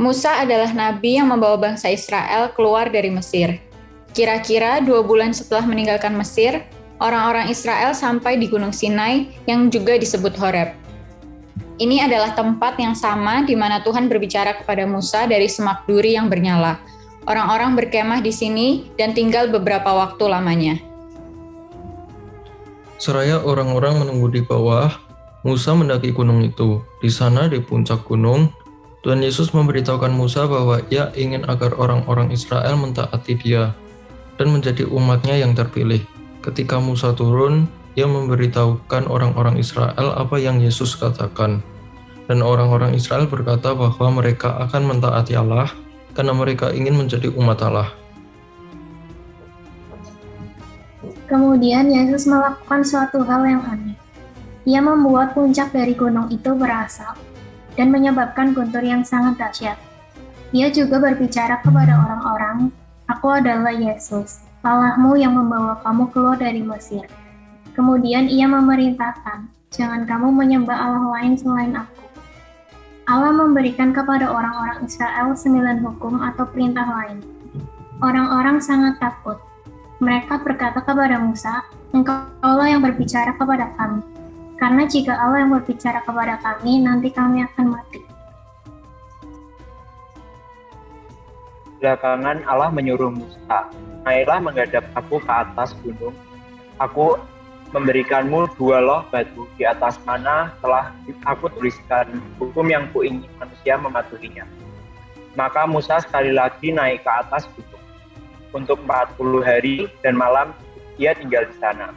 Musa adalah nabi yang membawa bangsa Israel keluar dari Mesir. Kira-kira 2 bulan setelah meninggalkan Mesir, orang-orang Israel sampai di Gunung Sinai yang juga disebut Horeb. Ini adalah tempat yang sama di mana Tuhan berbicara kepada Musa dari semak duri yang bernyala. Orang-orang berkemah di sini dan tinggal beberapa waktu lamanya. Seraya orang-orang menunggu di bawah, Musa mendaki gunung itu. Di sana di puncak gunung, Tuhan Yesus memberitahukan Musa bahwa Ia ingin agar orang-orang Israel mentaati Dia dan menjadi umatnya yang terpilih. Ketika Musa turun, Ia memberitahukan orang-orang Israel apa yang Yesus katakan. Dan orang-orang Israel berkata bahwa mereka akan mentaati Allah karena mereka ingin menjadi umat Allah. Kemudian Yesus melakukan suatu hal yang aneh. Ia membuat puncak dari gunung itu berasap dan menyebabkan guntur yang sangat dahsyat. Ia juga berbicara kepada orang-orang, "Aku adalah Yesus, Allahmu yang membawa kamu keluar dari Mesir." Kemudian ia memerintahkan, "Jangan kamu menyembah Allah lain selain aku." Allah memberikan kepada orang-orang Israel 9 hukum atau perintah lain. Orang-orang sangat takut. Mereka berkata kepada Musa, "Engkaulah yang berbicara kepada kami. Karena jika Allah yang berbicara kepada kami, nanti kami akan mati." Belakangan Allah menyuruh Musa, "Naiklah menghadap aku ke atas gunung. Aku memberikanmu 2 loh batu, di atas mana telah aku tuliskan hukum yang kuingin manusia mematuhinya." Maka Musa sekali lagi naik ke atas gunung. Untuk 40 hari dan malam ia tinggal di sana.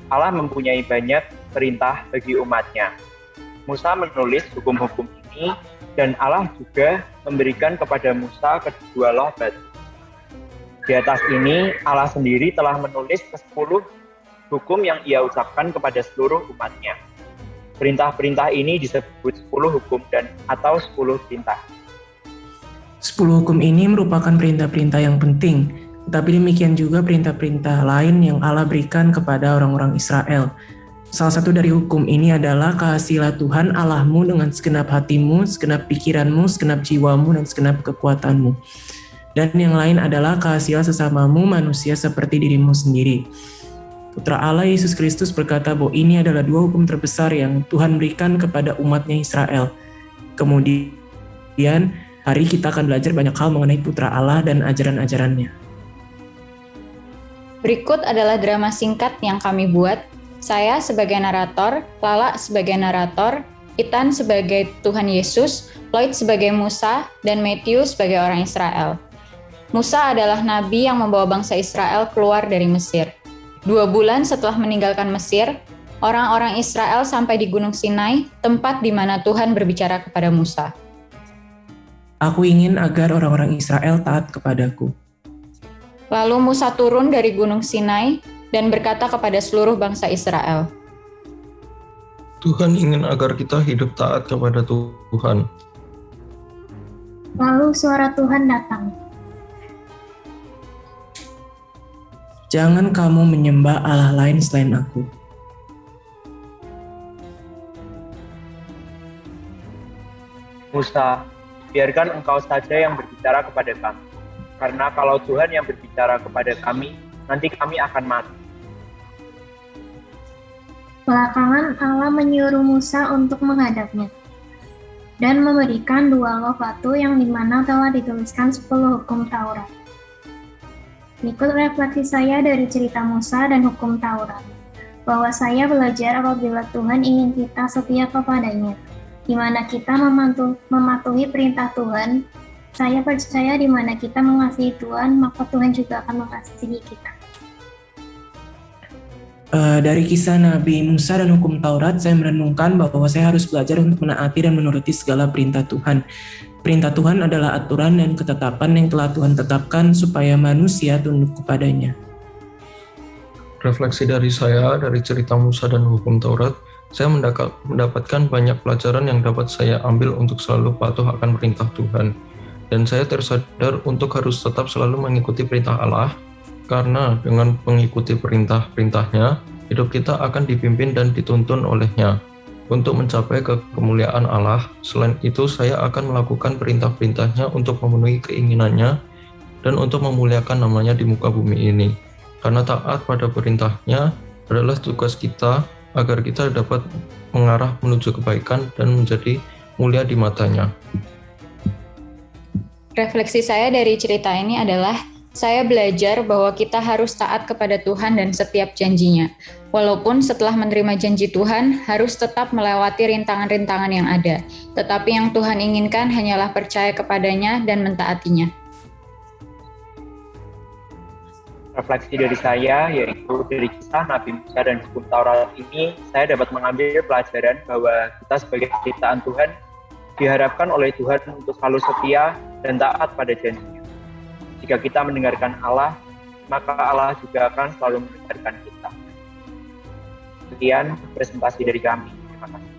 Allah mempunyai banyak perintah bagi umatnya. Musa menulis hukum-hukum ini dan Allah juga memberikan kepada Musa kedua loh batu. Di atas ini Allah sendiri telah menulis 10 hukum yang ia ucapkan kepada seluruh umatnya. Perintah-perintah ini disebut 10 hukum dan atau 10 perintah. 10 hukum ini merupakan perintah-perintah yang penting, tetapi demikian juga perintah-perintah lain yang Allah berikan kepada orang-orang Israel. Salah satu dari hukum ini adalah "Kasihilah Tuhan Allahmu dengan segenap hatimu, segenap pikiranmu, segenap jiwamu, dan segenap kekuatanmu." Dan yang lain adalah "Kasihilah sesamamu manusia seperti dirimu sendiri." Putra Allah Yesus Kristus berkata bahwa ini adalah 2 hukum terbesar yang Tuhan berikan kepada umatnya Israel. Kemudian, hari kita akan belajar banyak hal mengenai Putra Allah dan ajaran-ajarannya. Berikut adalah drama singkat yang kami buat. Saya sebagai narator, Lala sebagai narator, Ethan sebagai Tuhan Yesus, Lloyd sebagai Musa, dan Matthew sebagai orang Israel. Musa adalah nabi yang membawa bangsa Israel keluar dari Mesir. 2 bulan setelah meninggalkan Mesir, orang-orang Israel sampai di Gunung Sinai, tempat di mana Tuhan berbicara kepada Musa. Aku ingin agar orang-orang Israel taat kepadaku. Lalu Musa turun dari Gunung Sinai dan berkata kepada seluruh bangsa Israel, Tuhan ingin agar kita hidup taat kepada Tuhan. Lalu suara Tuhan datang. Jangan kamu menyembah Allah lain selain aku. Musa, biarkan engkau saja yang berbicara kepada kami. Karena kalau Tuhan yang berbicara kepada kami, nanti kami akan mati. Belakangan Allah menyuruh Musa untuk menghadapnya dan memberikan 2 loh batu yang dimana telah dituliskan 10 hukum Taurat. Berikut refleksi saya dari cerita Musa dan hukum Taurat, bahwa saya belajar apabila Tuhan ingin kita setia kepadanya, di mana kita mematuhi perintah Tuhan. Saya percaya di mana kita mengasihi Tuhan, maka Tuhan juga akan mengasihi kita. Dari kisah Nabi Musa dan hukum Taurat, saya merenungkan bahwa saya harus belajar untuk menaati dan menuruti segala perintah Tuhan. Perintah Tuhan adalah aturan dan ketetapan yang telah Tuhan tetapkan supaya manusia tunduk kepadanya. Refleksi dari saya, dari cerita Musa dan hukum Taurat, saya mendapatkan banyak pelajaran yang dapat saya ambil untuk selalu patuh akan perintah Tuhan. Dan saya tersadar untuk harus tetap selalu mengikuti perintah Allah, karena dengan mengikuti perintah-perintahnya, hidup kita akan dipimpin dan dituntun olehnya. untuk mencapai kemuliaan Allah. Selain itu, saya akan melakukan perintah-perintahnya untuk memenuhi keinginannya dan untuk memuliakan namanya di muka bumi ini. Karena taat pada perintahnya adalah tugas kita agar kita dapat mengarah menuju kebaikan dan menjadi mulia di matanya. Refleksi saya dari cerita ini adalah saya belajar bahwa kita harus taat kepada Tuhan dan setiap janjinya. Walaupun setelah menerima janji Tuhan, harus tetap melewati rintangan-rintangan yang ada. Tetapi yang Tuhan inginkan hanyalah percaya kepadanya dan mentaatinya. Refleksi dari saya, yaitu dari kisah Nabi Musa dan hukum Taurat ini, saya dapat mengambil pelajaran bahwa kita sebagai ciptaan Tuhan diharapkan oleh Tuhan untuk selalu setia dan taat pada janjinya. Jika kita mendengarkan Allah, maka Allah juga akan selalu mendengarkan kita. Sekian presentasi dari kami. Terima kasih.